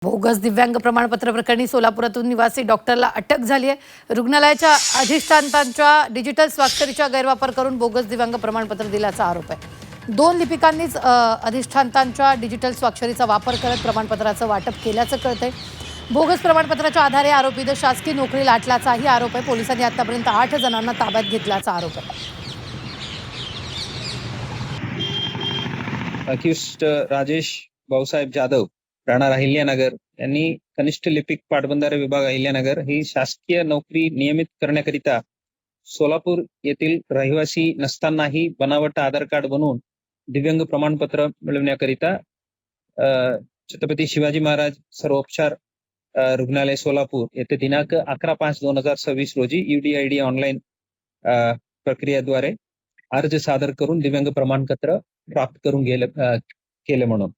Bogus दिव्यांग प्रमाणपत्र प्रकरणी सोलापुरातून निवासी डॉक्टरला अटक झाली आहे। रुग्णालयाच्या अधिष्ठातांच्या डिजिटल स्वाक्षरीचा गैरवापर करून बोगस दिव्यांग प्रमाणपत्र दिल्याचा आरोप आहे। 2 लिपिकांनीच अधिष्ठातांच्या डिजिटल स्वाक्षरीचा वापर करत प्रमाणपत्राचं वाटप केल्याचं कळतंय। बोगस प्रमाणपत्राच्या आधारे आरोपीने शासकीय नोकरी लाटल्याचाही आरोप आहे। पोलिसांनी आतापर्यंत 8 जणांना ताब्यात घेतल्याचा आरोप आहे। अक्यूज्ड राजेश भाऊसाहेब जाधव राहणार अहिल्यानगर यांनी कनिष्ठ लिपिक पाटबंधारे विभाग अहिल्यानगर ही शासकीय नोकरी नियमित करण्याकरिता सोलापूर येथील रहिवासी नसतानाही बनावट आधार कार्ड बनवून दिव्यांग प्रमाणपत्र मिळवण्याकरिता छत्रपती शिवाजी महाराज सर्वोपचार रुग्णालय सोलापूर येथे दिनांक 11/5/2026 रोजी UDID ऑनलाईन प्रक्रियेद्वारे अर्ज सादर करून दिव्यांग प्रमाणपत्र प्राप्त करून केले म्हणून